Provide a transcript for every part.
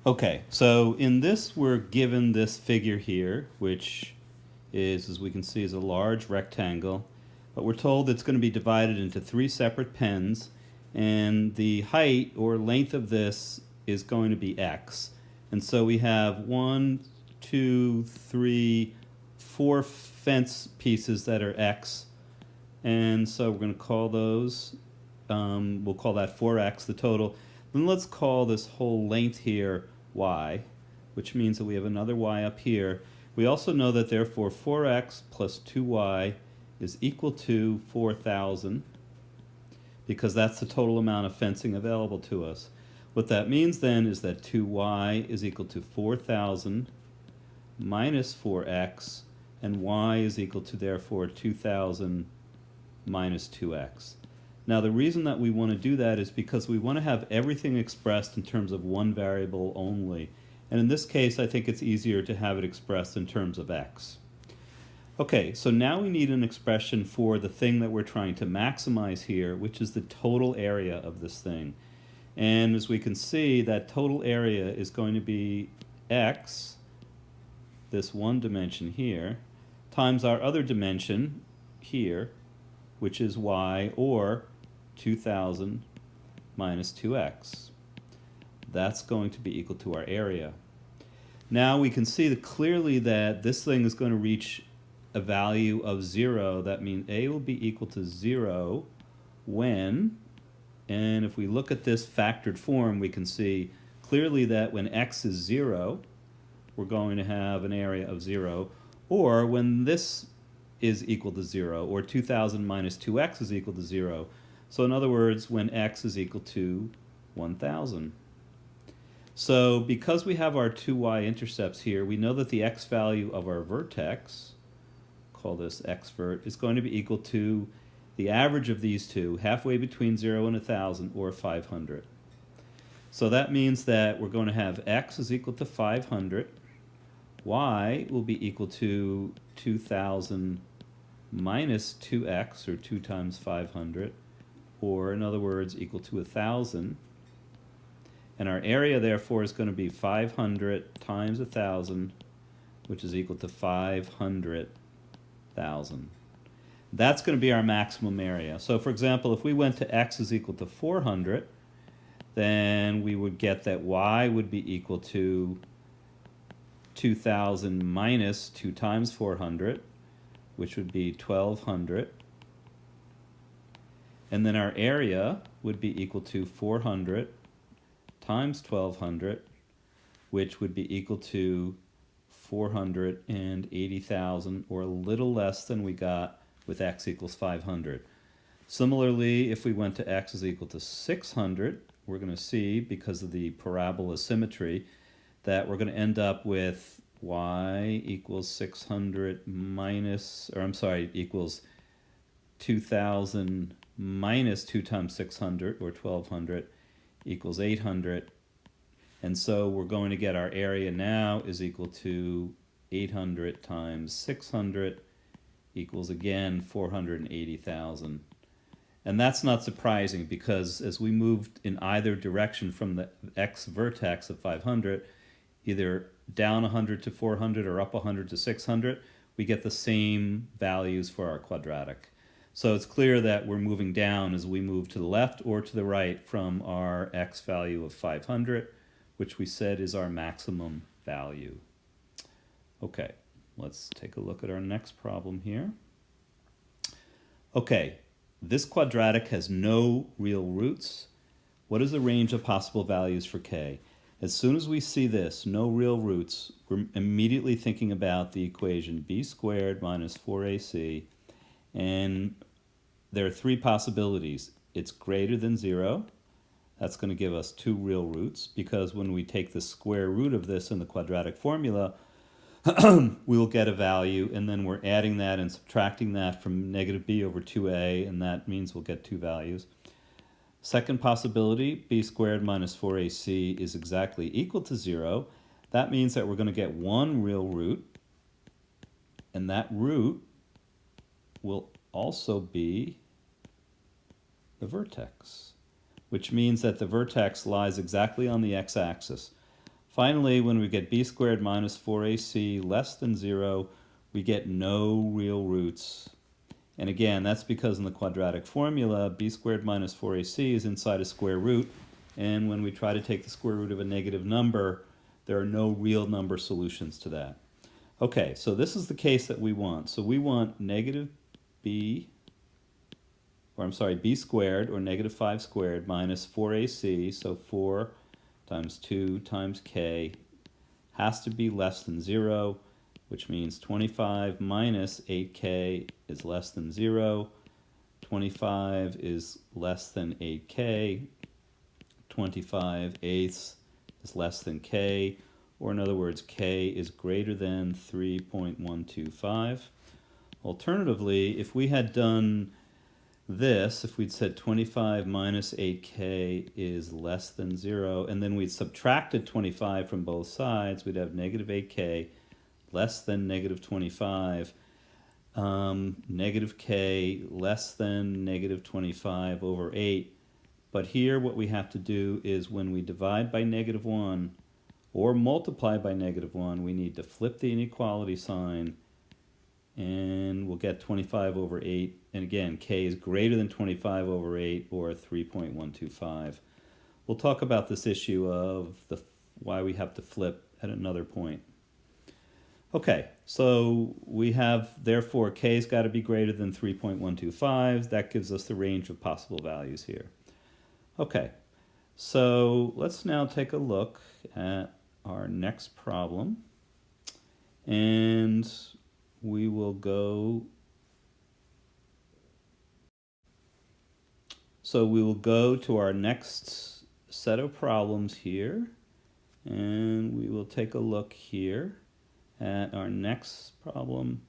Okay, so in this we're given this figure here, which is, as we can see, is a large rectangle, but we're told it's going to be divided into three separate pens, and the height or length of this is going to be x. And so we have one, two, three, four fence pieces that are x, and so we're going to call those, we'll call that 4x, the total. Then let's call this whole length here y, which means that we have another y up here. We also know that therefore 4x plus 2y is equal to 4,000, because that's the total amount of fencing available to us. What that means then is that 2y is equal to 4,000 minus 4x, and y is equal to therefore 2,000 minus 2x. Now the reason that we want to do that is because we want to have everything expressed in terms of one variable only. And in this case, I think it's easier to have it expressed in terms of x. Okay, so now we need an expression for the thing that we're trying to maximize here, which is the total area of this thing. And as we can see, that total area is going to be x, this one dimension here, times our other dimension here, which is y, or 2,000 minus 2x. That's going to be equal to our area. Now we can see that clearly that this thing is going to reach a value of 0. That means a will be equal to 0 when, and if we look at this factored form, we can see clearly that when x is 0, we're going to have an area of 0, or when this is equal to 0, or 2,000 minus 2x is equal to 0. So in other words, when x is equal to 1,000. So because we have our two y-intercepts here, we know that the x value of our vertex, call this x vert, is going to be equal to the average of these two, halfway between 0 and 1,000, or 500. So that means that we're going to have x is equal to 500, y will be equal to 2,000 minus 2x, or 2 times 500, or in other words, equal to 1,000. And our area, therefore, is going to be 500 times 1,000, which is equal to 500,000. That's going to be our maximum area. So, for example, if we went to x is equal to 400, then we would get that y would be equal to 2,000 minus 2 times 400, which would be 1,200. And then our area would be equal to 400 times 1,200, which would be equal to 480,000, or a little less than we got with x equals 500. Similarly, if we went to x is equal to 600, we're going to see, because of the parabola symmetry, that we're going to end up with y equals 600 minus, or I'm sorry, equals 2,000 minus 2 times 600, or 1,200, equals 800. And so we're going to get our area now is equal to 800 times 600 equals, again, 480,000. And that's not surprising, because as we moved in either direction from the x vertex of 500, either down 100 to 400 or up 100 to 600, we get the same values for our quadratic. So it's clear that we're moving down as we move to the left or to the right from our x value of 500, which we said is our maximum value. Okay, let's take a look at our next problem here. Okay, this quadratic has no real roots. What is the range of possible values for k? As soon as we see this, no real roots, we're immediately thinking about the equation b squared minus 4ac, and there are three possibilities. It's greater than 0. That's going to give us two real roots, because when we take the square root of this in the quadratic formula, we will get a value, and then we're adding that and subtracting that from negative b over 2a, and that means we'll get two values. Second possibility, b squared minus 4ac is exactly equal to 0. That means that we're going to get one real root, and that root will also be the vertex, which means that the vertex lies exactly on the x-axis. Finally, when we get b squared minus 4ac less than 0, we get no real roots. And again, that's because in the quadratic formula, b squared minus 4ac is inside a square root. And when we try to take the square root of a negative number, there are no real number solutions to that. Okay, so this is the case that we want. So we want negative b squared, or negative 5 squared, minus 4ac, so 4 times 2 times k, has to be less than 0, which means 25 minus 8k is less than 0. 25 is less than 8k. 25 eighths is less than k, or in other words, k is greater than 3.125. Alternatively, if we had done this, if we'd said 25 minus 8k is less than 0, and then we'd subtracted 25 from both sides, we'd have negative 8k less than negative 25, negative k less than negative 25 over 8. But here what we have to do is when we divide by negative 1 or multiply by negative 1, we need to flip the inequality sign, and we'll get 25 over 8. And again, k is greater than 25 over 8, or 3.125. We'll talk about this issue of why we have to flip at another point. Okay, so we have, therefore, k's got to be greater than 3.125. That gives us the range of possible values here. Okay, so let's now take a look at our next problem, and we will go, to our next set of problems here, and we will take a look here at our next problem.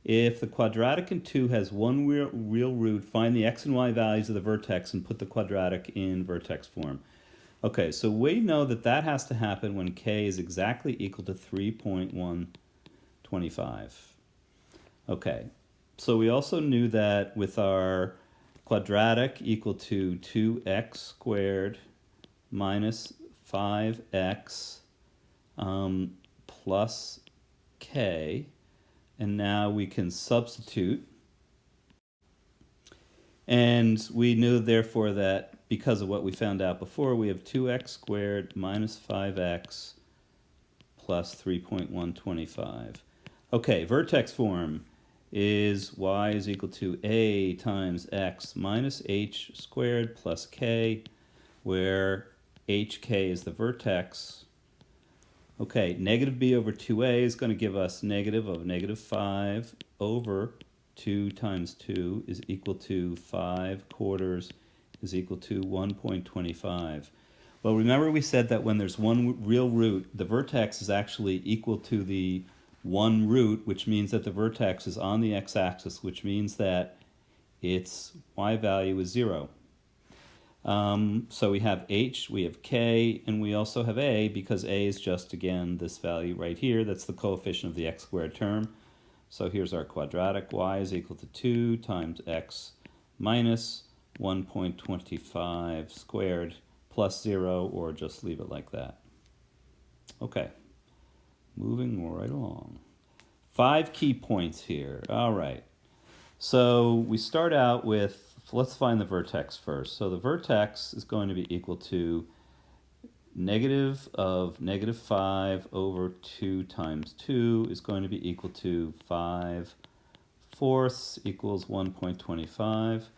If the quadratic in 2 has one real root, find the x and y values of the vertex and put the quadratic in vertex form. Okay, so we know that that has to happen when k is exactly equal to 3.125. Okay, so we also knew that with our quadratic equal to 2x squared minus 5x plus k, and now we can substitute. And we knew, therefore, that because of what we found out before, we have 2x squared minus 5x plus 3.125. Okay, vertex form is y is equal to a times x minus h squared plus k, where hk is the vertex. Okay, negative b over 2a is going to give us negative of negative 5 over 2 times 2 is equal to 5 quarters is equal to 1.25. Well, remember we said that when there's one real root, the vertex is actually equal to the one root, which means that the vertex is on the x-axis, which means that its y value is 0. So we have h, we have k, and we also have a, because a is just, again, this value right here. That's the coefficient of the x squared term. So here's our quadratic. Y is equal to 2 times x minus 1.25 squared plus 0, or just leave it like that. Okay, moving right along. 5 key points here. All right. So we start out with, let's find the vertex first. So the vertex is going to be equal to negative of negative 5 over 2 times 2 is going to be equal to 5 fourths equals 1.25.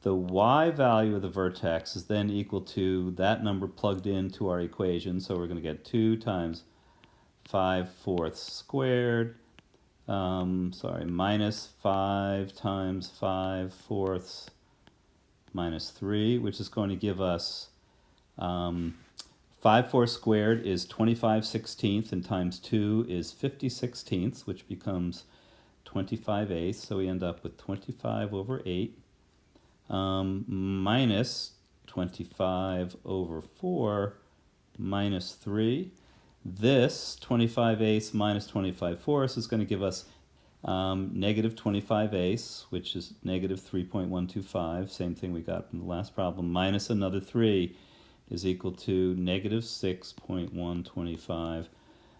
The y value of the vertex is then equal to that number plugged into our equation. So we're going to get 2 times 5 fourths squared, minus 5 times 5 fourths minus 3, which is going to give us 5 fourths squared is 25 sixteenths, and times 2 is 50 sixteenths, which becomes 25 eighths. So we end up with 25 over 8 minus 25 over 4 minus 3. This 25 eighths minus 25 fourths is going to give us negative 25 eighths, which is negative 3.125, same thing we got from the last problem, minus another 3, is equal to negative 6.125.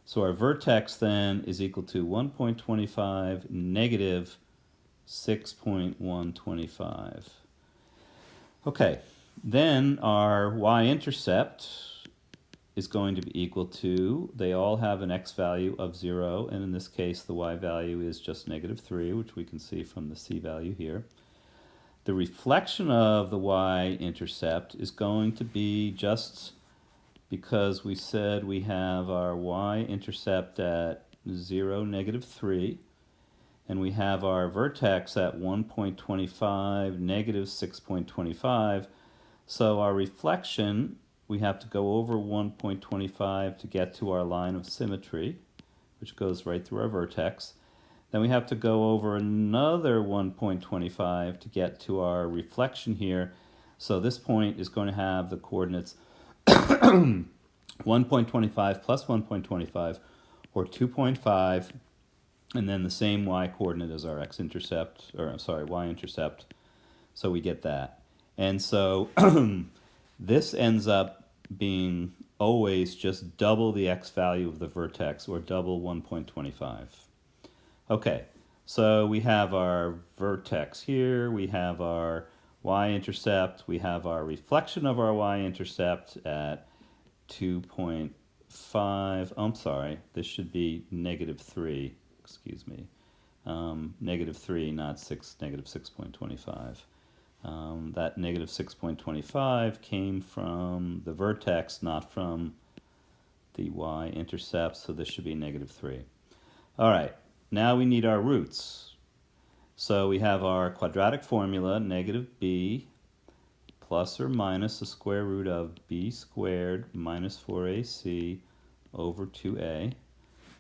So our vertex then is equal to 1.25 negative 6.125. Okay, then our y-intercept is going to be equal to, they all have an x value of 0, and in this case the y value is just negative 3, which we can see from the c value here. The reflection of the y-intercept is going to be just because we said we have our y-intercept at 0, negative 3, and we have our vertex at 1.25, negative 6.25, so our reflection, we have to go over 1.25 to get to our line of symmetry, which goes right through our vertex. Then we have to go over another 1.25 to get to our reflection here. So this point is going to have the coordinates 1.25 plus 1.25, or 2.5, and then the same y coordinate as our x-intercept, or I'm sorry, y-intercept. So we get that. And so this ends up being always just double the x value of the vertex, or double 1.25. Okay, so we have our vertex here, we have our y-intercept, we have our reflection of our y-intercept at 2.5, I'm sorry, this should be negative 3, excuse me, negative 3, not 6, negative 6.25. That negative 6.25 came from the vertex, not from the y-intercept, so this should be negative 3. All right, now we need our roots. So we have our quadratic formula, negative b plus or minus the square root of b squared minus 4ac over 2a,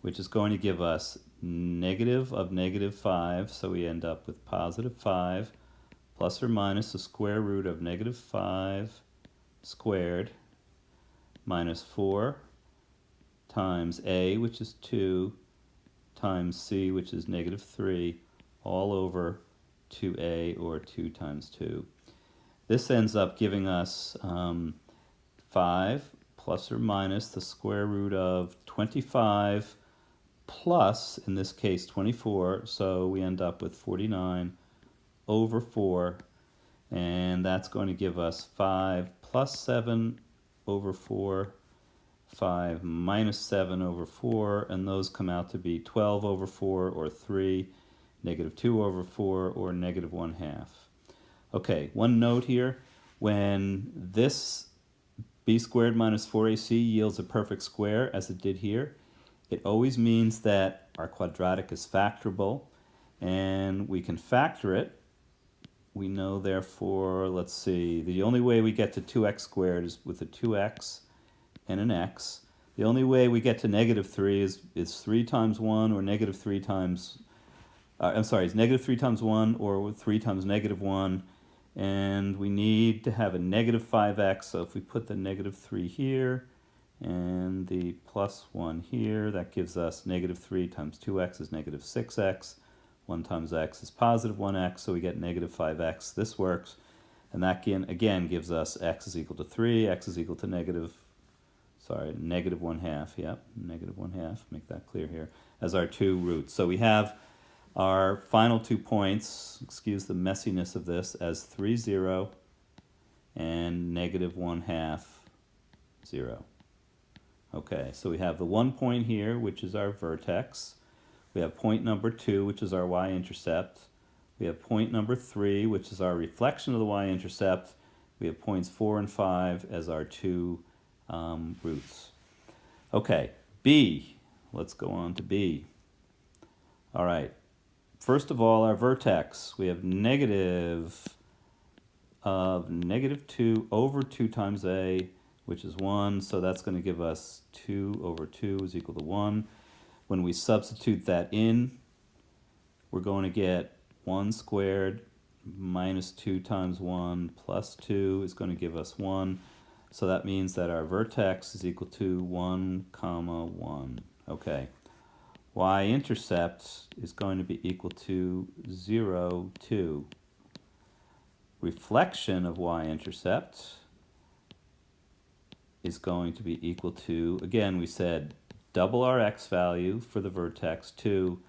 which is going to give us negative of negative 5, so we end up with positive 5, plus or minus the square root of negative 5 squared minus 4 times a, which is 2, times c, which is negative 3, all over 2a, or 2 times 2. This ends up giving us 5 plus or minus the square root of 25 plus, in this case, 24, so we end up with 49 over 4, and that's going to give us 5 plus 7 over 4, 5 minus 7 over 4, and those come out to be 12 over 4, or 3, negative 2 over 4, or negative 1/2. Okay, one note here, when this b squared minus 4ac yields a perfect square, as it did here, it always means that our quadratic is factorable, and we can factor it. We know, therefore, let's see, the only way we get to 2x squared is with a 2x and an x. The only way we get to negative 3 is 3 times 1, or negative 3 times, it's negative 3 times 1, or 3 times negative 1, and we need to have a negative 5x, so if we put the negative 3 here, and the plus 1 here, that gives us negative 3 times 2x is negative 6x, 1 times x is positive 1x, so we get negative 5x. This works, and that again gives us x is equal to 3, x is equal to negative 1/2, yep, negative 1/2, make that clear here, as our two roots. So we have our final 2 points, excuse the messiness of this, as 3, 0, and negative 1/2, 0. Okay, so we have the 1 point here, which is our vertex. We have point number 2, which is our y-intercept. We have point number 3, which is our reflection of the y-intercept. We have points 4 and 5 as our two roots. Okay, B. Let's go on to B. All right. First of all, our vertex. We have negative of negative 2 over 2 times a, which is 1. So that's going to give us 2 over 2 is equal to 1. When we substitute that in, we're going to get 1 squared minus 2 times 1 plus 2 is going to give us 1. So that means that our vertex is equal to 1, 1. Okay. Y-intercept is going to be equal to 0, 2. Reflection of y-intercept is going to be equal to, again, we said double our x value for the vertex, 2,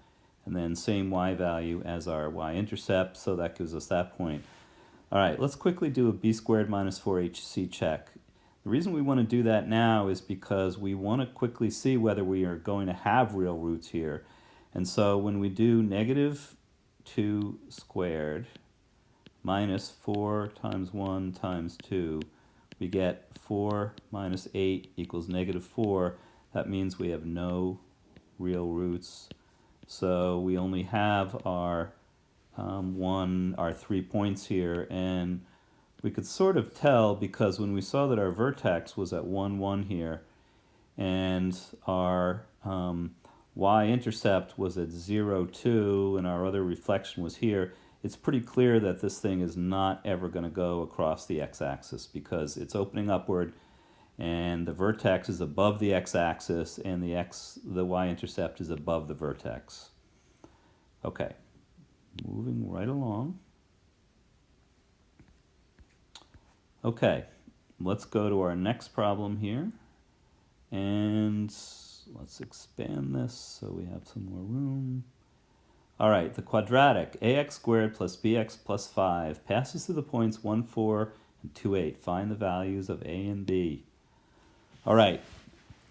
and then same y value as our y-intercept, so that gives us that point. All right, let's quickly do a b squared minus 4ac check. The reason we want to do that now is because we want to quickly see whether we are going to have real roots here. And so when we do negative 2 squared minus 4 times 1 times 2, we get 4 minus 8 equals negative 4. That means we have no real roots. So we only have our our 3 points here, and we could sort of tell because when we saw that our vertex was at 1, 1 here, and our y-intercept was at 0, 2, and our other reflection was here, it's pretty clear that this thing is not ever going to go across the x-axis because it's opening upward, and the vertex is above the x-axis, and the y-intercept is above the vertex. Okay. Moving right along. Okay, let's go to our next problem here. And let's expand this so we have some more room. All right, the quadratic ax squared plus bx plus 5 passes through the points 1, 4, and 2, 8. Find the values of a and b. All right,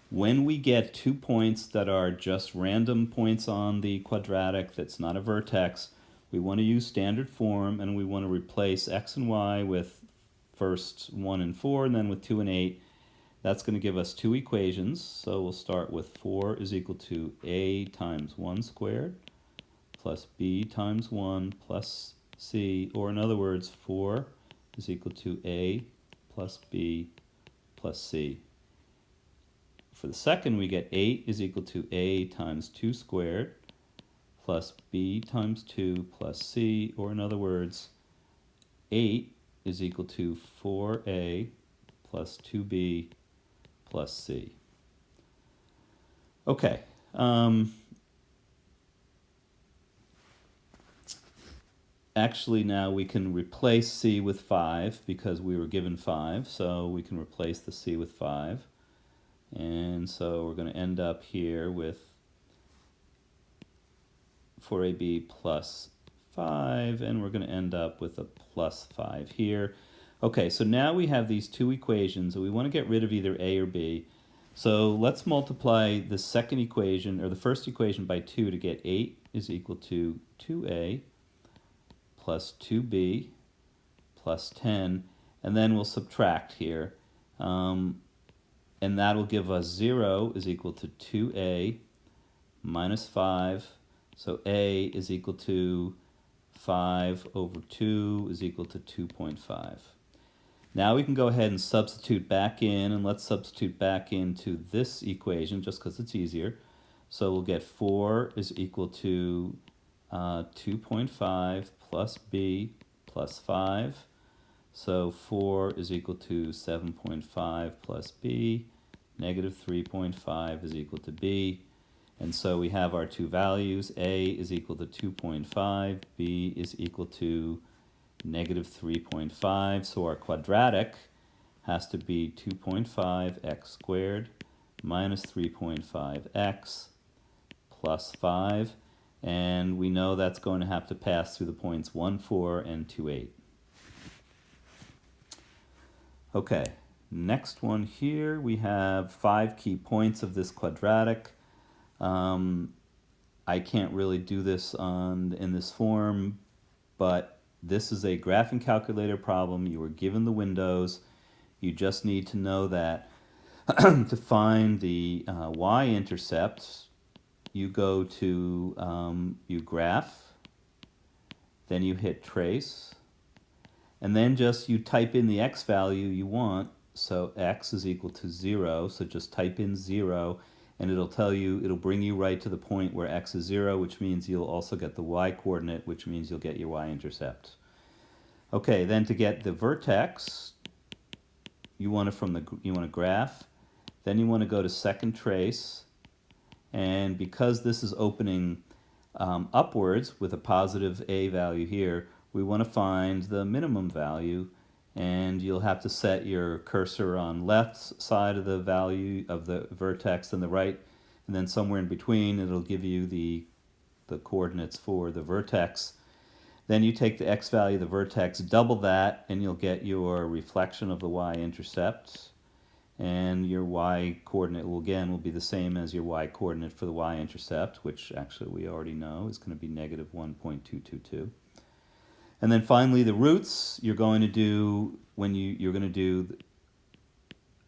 when we get 2 points that are just random points on the quadratic that's not a vertex, we want to use standard form, and we want to replace x and y with first 1 and 4, and then with 2 and 8. That's going to give us 2 equations. So we'll start with 4 is equal to a times 1 squared plus b times 1 plus c, or in other words, 4 is equal to a plus b plus c. For the second, we get 8 is equal to a times 2 squared plus b times 2 plus c, or in other words, 8 is equal to 4a plus 2b plus c. Okay. Actually, now we can replace c with 5 because we were given 5, so we can replace the c with 5. And so we're going to end up here with 4ab plus 5, and we're going to end up with a plus 5 here. Okay, so now we have these 2 equations, and we want to get rid of either a or b. So let's multiply the second equation, or the first equation, by 2 to get 8 is equal to 2a plus 2b plus 10, and then we'll subtract here. And that will give us 0 is equal to 2a minus 5. So a is equal to 5 over 2 is equal to 2.5. Now we can go ahead and substitute back in, and let's substitute back into this equation just because it's easier. So we'll get 4 is equal to 2.5 plus b plus 5. So 4 is equal to 7.5 plus b. Negative 3.5 is equal to b. And so we have our 2 values. A is equal to 2.5. B is equal to negative 3.5. So our quadratic has to be 2.5 x squared minus 3.5 x plus 5. And we know that's going to have to pass through the points 1, 4, and 2, 8. Okay, next one here, we have 5 key points of this quadratic. I can't really do this in this form, but this is a graphing calculator problem. You were given the windows. You just need to know that to find the y-intercept, you go to, you graph, then you hit trace, and then just you type in the x value you want. So x is equal to 0, so just type in 0, and it'll tell you, it'll bring you right to the point where x is 0, which means you'll also get the y-coordinate, which means you'll get your y-intercept. Okay, then to get the vertex, you want to graph, then you want to go to second trace, and because this is opening upwards with a positive a value here, we want to find the minimum value, and you'll have to set your cursor on left side of the value of the vertex and the right, and then somewhere in between it'll give you the coordinates for the vertex. Then you take the x value of the vertex, double that, and you'll get your reflection of the y-intercept. And your y-coordinate will be the same as your y-coordinate for the y-intercept, which actually we already know is going to be negative 1.222. And then finally the roots you're going to do you're going to do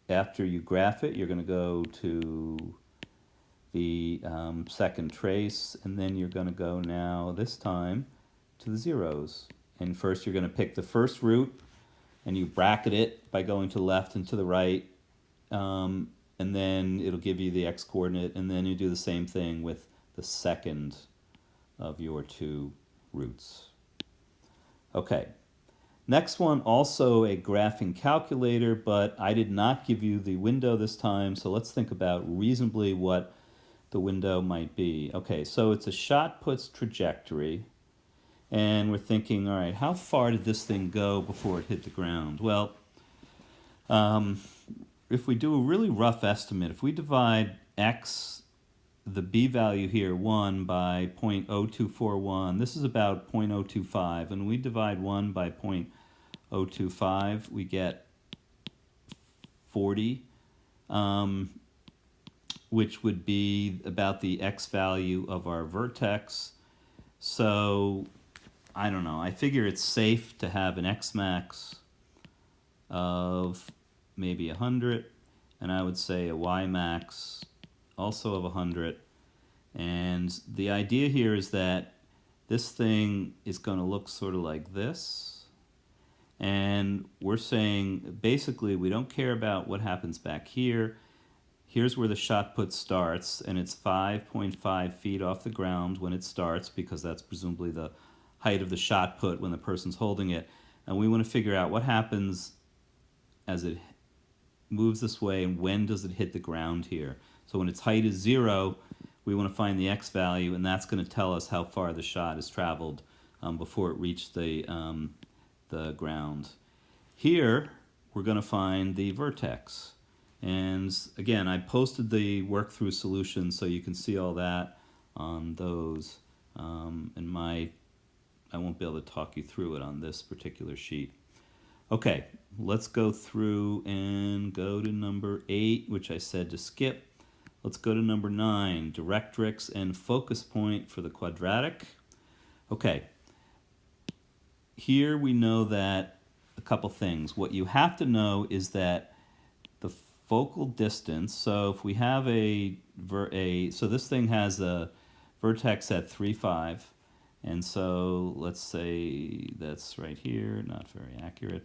after you graph it, you're going to go to the second trace, and then you're going to go now this time to the zeros. And first you're going to pick the first root and you bracket it by going to the left and to the right, and then it'll give you the x-coordinate, and then you do the same thing with the second of your two roots. Okay, next one, also a graphing calculator, but I did not give you the window this time, so let's think about reasonably what the window might be. Okay, so it's a shot put's trajectory, and we're thinking, all right, how far did this thing go before it hit the ground? Well, if we do a really rough estimate, if we divide x, the b value here, 1, by 0.0241, this is about 0.025, and we divide 1 by 0.025, we get 40, which would be about the x value of our vertex. So, I don't know, I figure it's safe to have an x max of maybe 100, and I would say a y max also of 100. And the idea here is that this thing is going to look sort of like this, and we're saying basically we don't care about what happens back here. Here's where the shot put starts, and it's 5.5 feet off the ground when it starts, because that's presumably the height of the shot put when the person's holding it. And we want to figure out what happens as it moves this way, and when does it hit the ground here. So when its height is 0, we want to find the x value, and that's going to tell us how far the shot has traveled before it reached the ground. Here, we're going to find the vertex. And again, I posted the work through solution so you can see all that on those. I won't be able to talk you through it on this particular sheet. Okay, let's go through and go to number 8, which I said to skip. Let's go to number 9, directrix and focus point for the quadratic. Okay, here we know that a couple things. What you have to know is that the focal distance, so if we have so this thing has a vertex at 3, 5, and so let's say that's right here, not very accurate,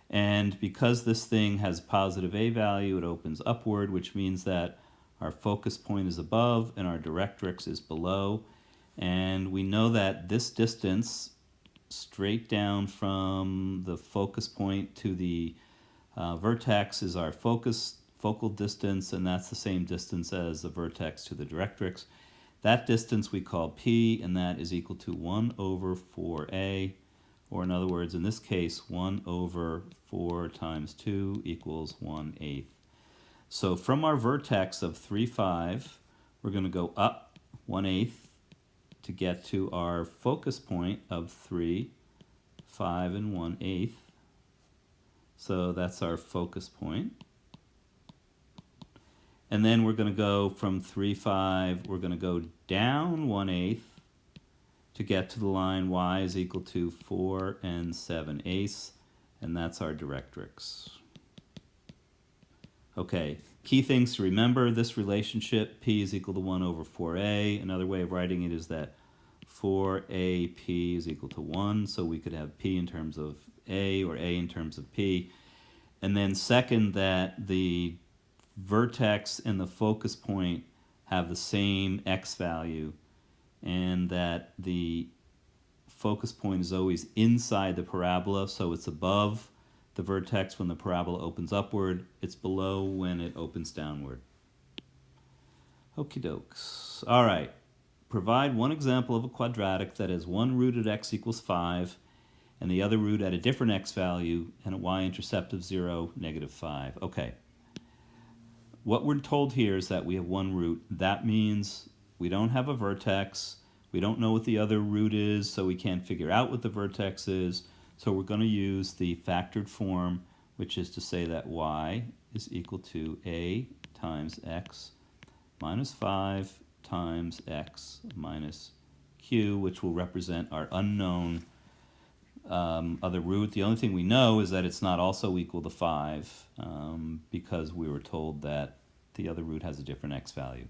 and because this thing has positive a value, it opens upward, which means that our focus point is above and our directrix is below. And we know that this distance straight down from the focus point to the vertex is our focal distance, and that's the same distance as the vertex to the directrix. That distance we call p, and that is equal to 1 over 4a, or in other words, in this case, 1 over 4 times 2 equals 1/8. So from our vertex of 3, 5, we're going to go up 1/8 to get to our focus point of 3, 5, and 1/8. So that's our focus point. And then we're going to go from 3, 5, we're going to go down 1/8 to get to the line y is equal to 4 and 7/8, and that's our directrix. Okay, key things to remember, this relationship, p is equal to 1 over 4a. Another way of writing it is that 4ap is equal to 1, so we could have p in terms of a or a in terms of p. And then second, that the vertex and the focus point have the same x value, and that the focus point is always inside the parabola, so it's above the vertex when the parabola opens upward, it's below when it opens downward. Okie dokes. All right, provide one example of a quadratic that has one root at x equals 5 and the other root at a different x value, and a y-intercept of 0, -5. Okay. What we're told here is that we have one root. That means we don't have a vertex. We don't know what the other root is, so we can't figure out what the vertex is. So we're going to use the factored form, which is to say that y is equal to a times x minus 5 times x minus q, which will represent our unknown other root. The only thing we know is that it's not also equal to 5 because we were told that the other root has a different x value.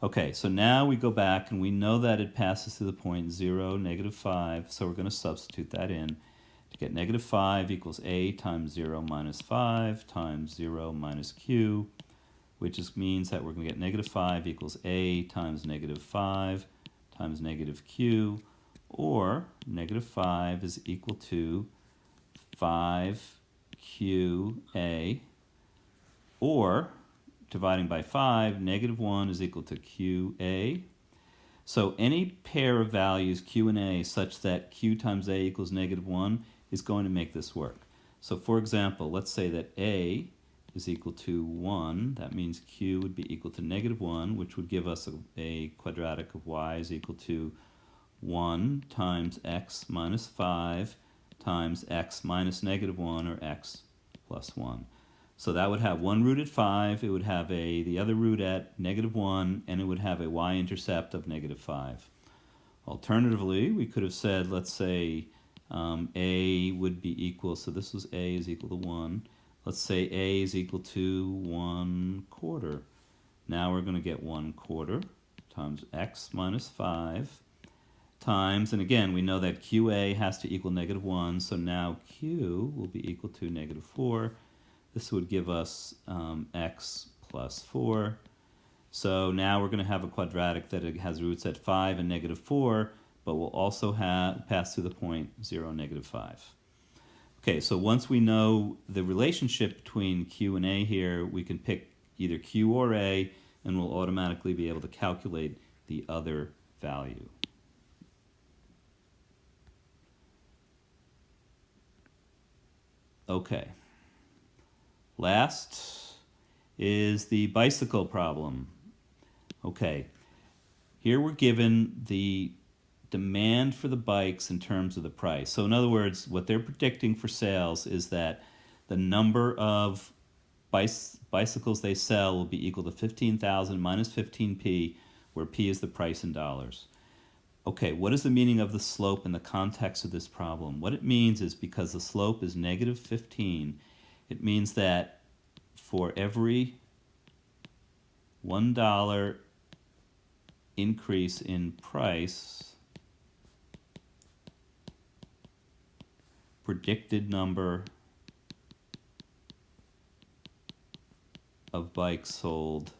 Okay, so now we go back and we know that it passes through the point 0, -5, so we're going to substitute that in to get -5 equals a times 0 minus 5 times 0 minus q, which means that we're going to get -5 equals a times -5 times -q, or -5 is equal to 5qa, or dividing by 5, -1 is equal to qa. So any pair of values q and a such that q times a equals -1 is going to make this work. So for example, let's say that a is equal to 1. That means q would be equal to -1, which would give us a quadratic of y is equal to 1 times x minus 5 times x minus -1, or x plus 1. So that would have one root at 5, it would have the other root at -1, and it would have a y-intercept of -5. Alternatively, we could have said, let's say a would be equal, so this was a is equal to 1. Let's say a is equal to 1/4. Now we're going to get 1/4 times x minus 5 times, and again, we know that qa has to equal -1, so now q will be equal to -4. This would give us x plus 4. So now we're going to have a quadratic that has roots at 5 and -4, but will also pass through the point 0, -5. Okay, so once we know the relationship between q and a here, we can pick either q or a, and we'll automatically be able to calculate the other value. Okay. Last is the bicycle problem. Okay, here we're given the demand for the bikes in terms of the price. So in other words, what they're predicting for sales is that the number of bicycles they sell will be equal to 15,000 minus 15p, where p is the price in dollars. Okay, what is the meaning of the slope in the context of this problem? What it means is, because the slope is -15, it means that for every $1 increase in price, predicted number of bikes sold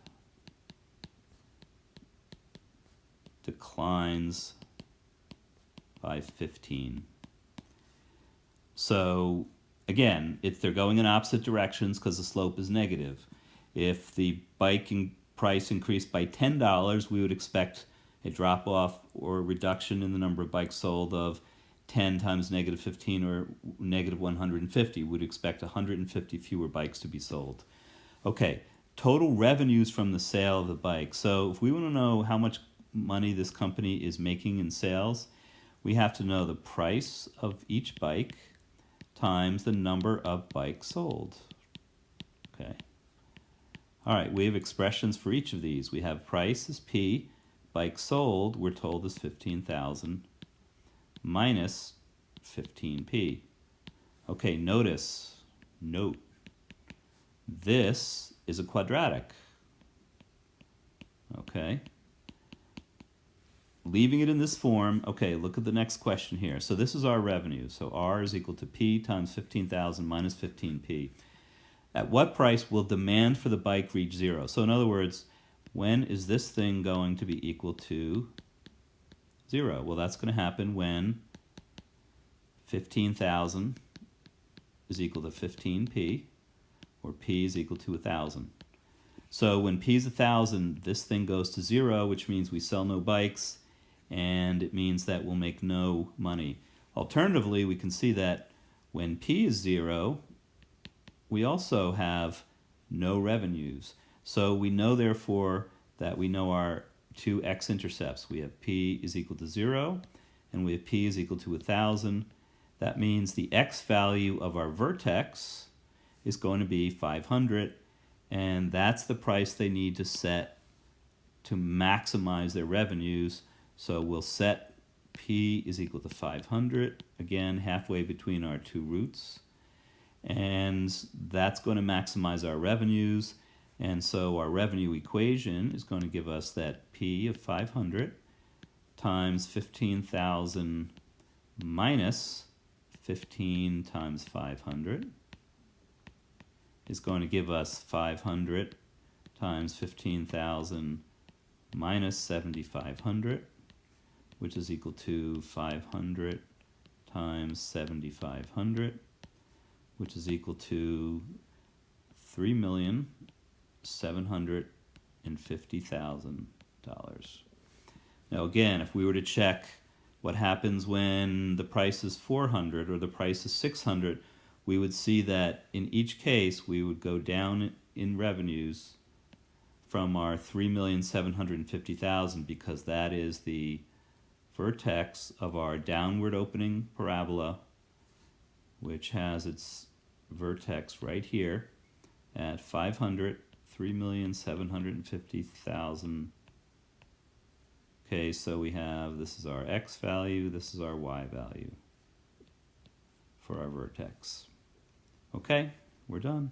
declines by 15. So again, if they're going in opposite directions because the slope is negative. If the bike price increased by $10, we would expect a drop off or a reduction in the number of bikes sold of 10 times -15, or -150. We'd expect 150 fewer bikes to be sold. Okay, total revenues from the sale of the bike. So if we want to know how much money this company is making in sales, we have to know the price of each bike times the number of bikes sold. Okay. All right, we have expressions for each of these. We have price is P, bikes sold, we're told is 15,000, minus 15p. Okay, note, this is a quadratic. Okay. Leaving it in this form, okay, look at the next question here. So this is our revenue. So R is equal to P times 15,000 minus 15p. At what price will demand for the bike reach 0? So in other words, when is this thing going to be equal to 0? Well, that's going to happen when 15,000 is equal to 15p, or P is equal to 1,000. So when P is 1,000, this thing goes to 0, which means we sell no bikes, and it means that we'll make no money. Alternatively, we can see that when P is 0, we also have no revenues. So we know, therefore, that we know our two x-intercepts. We have P is equal to 0, and we have P is equal to 1,000. That means the x value of our vertex is going to be 500, and that's the price they need to set to maximize their revenues. So we'll set P is equal to 500, again, halfway between our two roots. And that's going to maximize our revenues. And so our revenue equation is going to give us that P of 500 times 15,000 minus 15 times 500 is going to give us 500 times 15,000 minus 7,500, which is equal to 500 times 7,500, which is equal to $3,750,000. Now again, if we were to check what happens when the price is 400 or the price is 600, we would see that in each case we would go down in revenues from our 3,750,000 because that is the vertex of our downward opening parabola, which has its vertex right here at 500, 3,750,000. Okay, so we have, this is our x value, this is our y value for our vertex. Okay, we're done.